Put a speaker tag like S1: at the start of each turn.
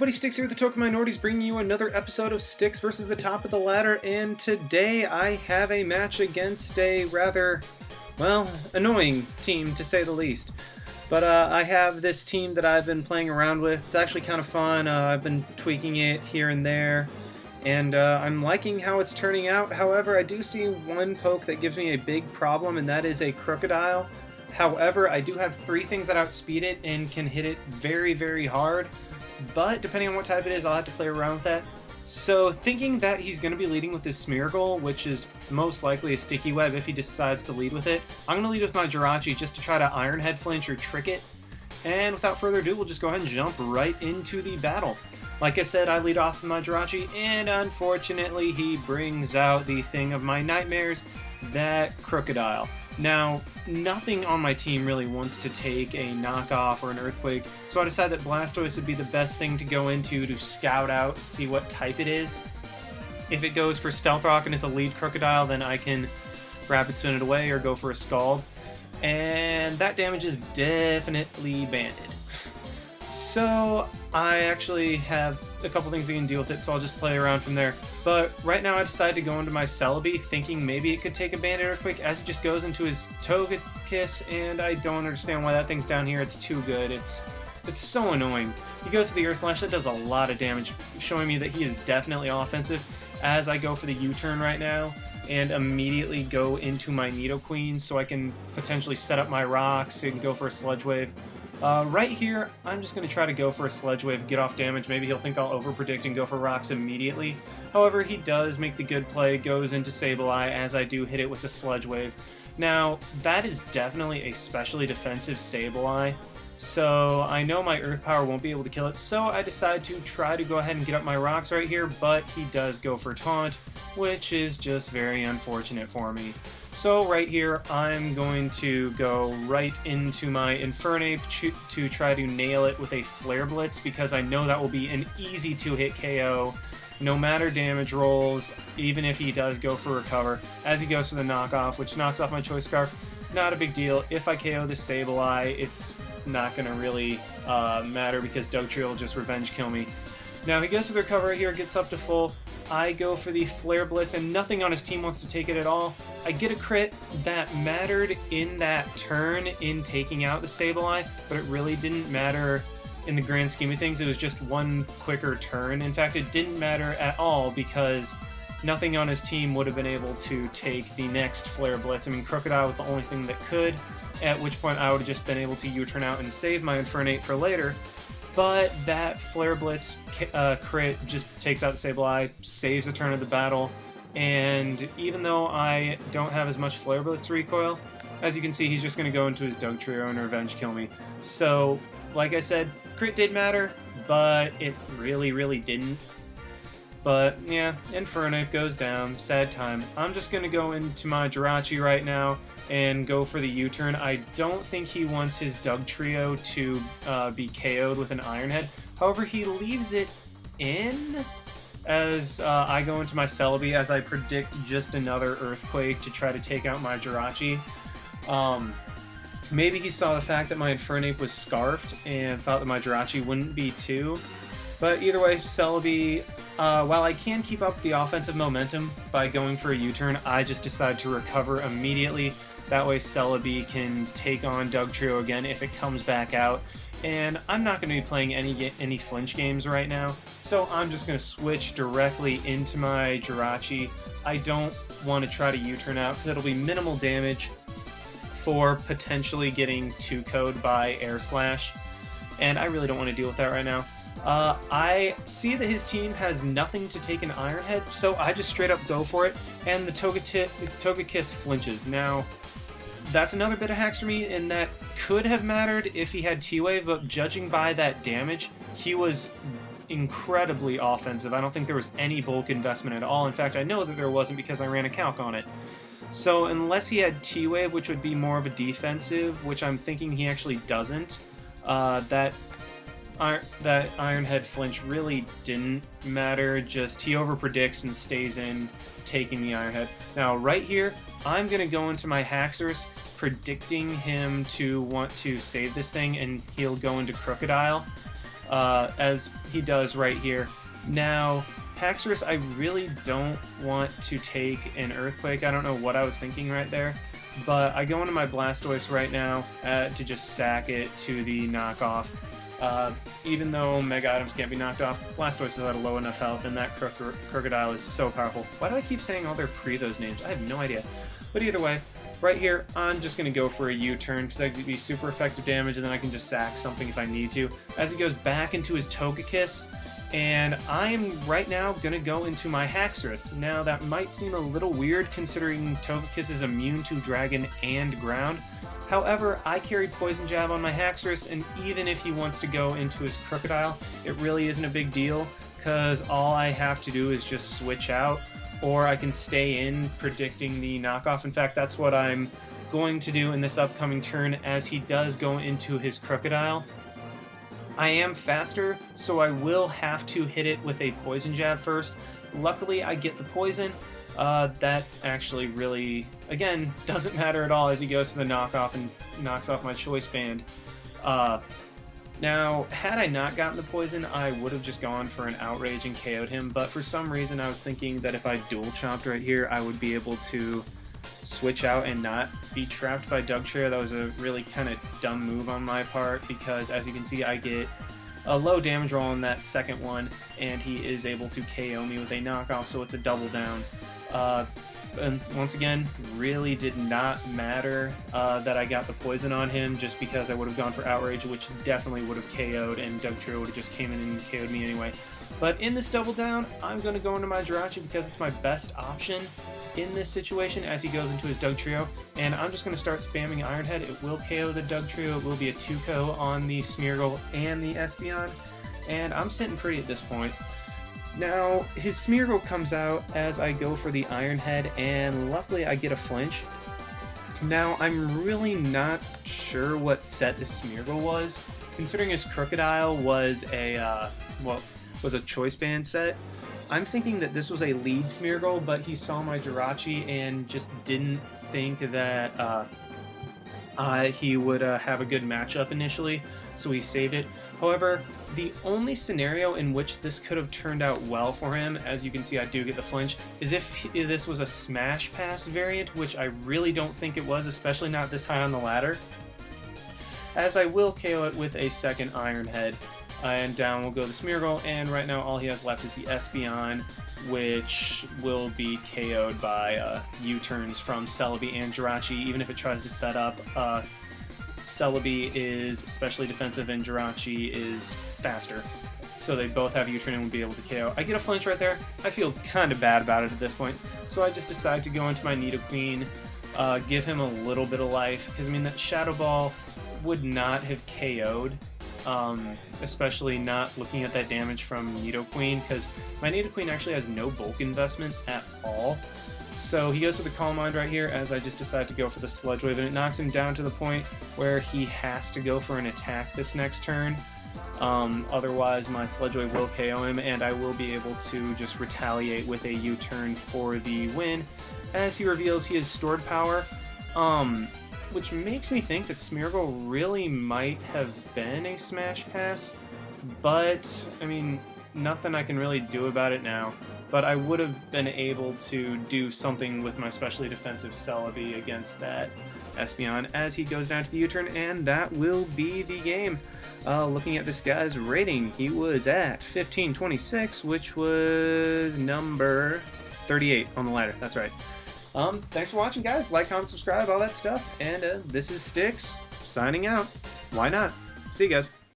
S1: everybody, Styx here with the Token Minorities, bringing you another episode of Styx versus the top of the ladder, and today I have a match against a rather, well, annoying team to say the least. But I have this team that I've been playing around with. It's actually kind of fun. I've been tweaking it here and there, and I'm liking how it's turning out. However, I do see one poke that gives me a big problem, and that is a Crocodile. However, I do have three things that outspeed it and can hit it very, very hard. But depending on what type it is, I'll have to play around with that. So thinking that he's going to be leading with his Smeargle, which is most likely a Sticky Web if he decides to lead with it, I'm going to lead with my Jirachi just to try to Iron Head flinch or trick it. And without further ado, we'll just go ahead and jump right into the battle. Like I said, I lead off with my Jirachi, and unfortunately he brings out the thing of my nightmares, that Crocodile. Now, nothing on my team really wants to take a knockoff or an Earthquake, so I decided that Blastoise would be the best thing to go into to scout out to see what type it is. If it goes for Stealth Rock and is a lead Crocodile, then I can Rapid Spin it away or go for a Scald. And that damage is definitely banded. So I actually have a couple things that can deal with it, so I'll just play around from there. But right now I decided to go into my Celebi, thinking maybe it could take a Banded Earthquake as it just goes into his Togekiss, and I don't understand why that thing's down here. It's too good. It's so annoying. He goes to the Earth Slash. That does a lot of damage, showing me that he is definitely offensive. As I go for the U-turn right now, and immediately go into my Nidoqueen so I can potentially set up my rocks and go for a Sludge Wave. Right here, I'm just going to try to go for a Sludge Wave, get off damage. Maybe he'll think I'll overpredict and go for rocks immediately. However, he does make the good play, goes into Sableye as I do hit it with the Sludge Wave. Now, that is definitely a specially defensive Sableye, so I know my Earth Power won't be able to kill it, so I decide to try to go ahead and get up my rocks right here, but he does go for Taunt, which is just very unfortunate for me. So right here, I'm going to go right into my Infernape to try to nail it with a Flare Blitz, because I know that will be an easy two-hit KO, no matter damage rolls, even if he does go for Recover. As he goes for the knockoff, which knocks off my Choice Scarf, not a big deal. If I KO this Sableye, it's not going to really matter, because Dugtrio will just Revenge Kill me. Now he goes for the Recover right here, gets up to full. I go for the Flare Blitz, and nothing on his team wants to take it at all. I get a crit that mattered in that turn in taking out the Sableye, but it really didn't matter in the grand scheme of things. It was just one quicker turn. In fact, it didn't matter at all because nothing on his team would have been able to take the next Flare Blitz. I mean, Crocodile was the only thing that could, at which point I would have just been able to U-turn out and save my Infernape for later. But that Flare Blitz crit just takes out the Sableye, saves a turn of the battle, and even though I don't have as much Flare Blitz recoil, as you can see, he's just going to go into his Dugtrio and Revenge Kill me. So, like I said, crit did matter, but it really, really didn't. But, yeah, Infernape goes down, sad time. I'm just going to go into my Jirachi right now and go for the U-turn. I don't think he wants his Dugtrio to be KO'd with an Iron Head. However, he leaves it in as I go into my Celebi, as I predict just another Earthquake to try to take out my Jirachi. Maybe he saw the fact that my Infernape was Scarfed and thought that my Jirachi wouldn't be too. But either way, Celebi, while I can keep up the offensive momentum by going for a U-turn, I just decide to recover immediately. That way Celebi can take on Dugtrio again if it comes back out. And I'm not going to be playing any flinch games right now, so I'm just going to switch directly into my Jirachi. I don't want to try to U-turn out because it'll be minimal damage for potentially getting 2-K'd by Air Slash, and I really don't want to deal with that right now. I see that his team has nothing to take an Iron Head, so I just straight up go for it, and the Togekiss flinches. Now, that's another bit of hacks for me, and that could have mattered if he had T-Wave, but judging by that damage, he was incredibly offensive. I don't think there was any bulk investment at all. In fact, I know that there wasn't because I ran a calc on it. So unless he had T-Wave, which would be more of a defensive, which I'm thinking he actually doesn't, that Iron Head flinch really didn't matter. Just he overpredicts and stays in, taking the Iron Head. Now right here, I'm going to go into my Haxorus, predicting him to want to save this thing, and he'll go into Crocodile. as he does right here. Now, Haxorus, I really don't want to take an Earthquake. I don't know what I was thinking right there, but I go into my Blastoise right now to just sack it to the knockoff. Even though Mega items can't be knocked off, Blastoise is at a low enough health, and that Crocodile is so powerful. Why do I keep saying all their those names? I have no idea. But either way, right here, I'm just going to go for a U-turn, because that could be super effective damage, and then I can just sack something if I need to. As he goes back into his Togekiss, and I'm right now going to go into my Haxorus. Now, that might seem a little weird, considering Togekiss is immune to Dragon and Ground. However, I carried Poison Jab on my Haxorus, and even if he wants to go into his Crocodile, it really isn't a big deal, because all I have to do is just switch out, or I can stay in predicting the knockoff. In fact, that's what I'm going to do in this upcoming turn, as he does go into his Crocodile. I am faster, so I will have to hit it with a Poison Jab first. Luckily, I get the Poison. That actually really, again, doesn't matter at all as he goes for the knockoff and knocks off my Choice Band. Now, had I not gotten the Poison, I would have just gone for an Outrage and KO'd him, but for some reason I was thinking that if I Dual Chopped right here, I would be able to switch out and not be trapped by Dugtrio. That was a really kind of dumb move on my part, because as you can see, I get a low damage roll on that second one, and he is able to KO me with a knockoff, so it's a double down. And once again, really did not matter that I got the Poison on him, just because I would have gone for Outrage, which definitely would have KO'd, and Dugtrio would have just came in and KO'd me anyway. But in this double down, I'm going to go into my Jirachi because it's my best option in this situation as he goes into his Dugtrio, and I'm just going to start spamming Iron Head. It will KO the Dugtrio, it will be a 2-KO on the Smeargle and the Espeon, and I'm sitting pretty at this point. Now, his Smeargle comes out as I go for the Iron Head, and luckily I get a flinch. Now, I'm really not sure what set the Smeargle was, considering his Crocodile was a, was a Choice Band set. I'm thinking that this was a lead Smeargle, but he saw my Jirachi and just didn't think that he would have a good matchup initially, so he saved it. However, the only scenario in which this could have turned out well for him, as you can see I do get the flinch, is if this was a Smash Pass variant, which I really don't think it was, especially not this high on the ladder, as I will KO it with a second Iron Head. And down will go the Smeargle, and right now all he has left is the Espeon, which will be KO'd by U-turns from Celebi and Jirachi, even if it tries to set up. Celebi is especially defensive and Jirachi is faster, so they both have U-turn and will be able to KO. I get a flinch right there. I feel kind of bad about it at this point, so I just decide to go into my Nidoqueen, give him a little bit of life, because I mean that Shadow Ball would not have KO'd. Especially not looking at that damage from Nidoqueen, because my Nidoqueen actually has no bulk investment at all. So he goes for the Calm Mind right here, as I just decide to go for the Sludge Wave, and it knocks him down to the point where he has to go for an attack this next turn. Otherwise my Sludge Wave will KO him, and I will be able to just retaliate with a U-turn for the win, as he reveals he has stored power. Which makes me think that Smeargle really might have been a Smash Pass, but, I mean, nothing I can really do about it now. But I would have been able to do something with my specially defensive Celebi against that Espeon as he goes down to the U-turn, and that will be the game. Looking at this guy's rating, he was at 1526, which was number 38 on the ladder. That's right. Thanks for watching, guys. Like, comment, subscribe, all that stuff. And this is Styx, signing out. Why not? See you guys.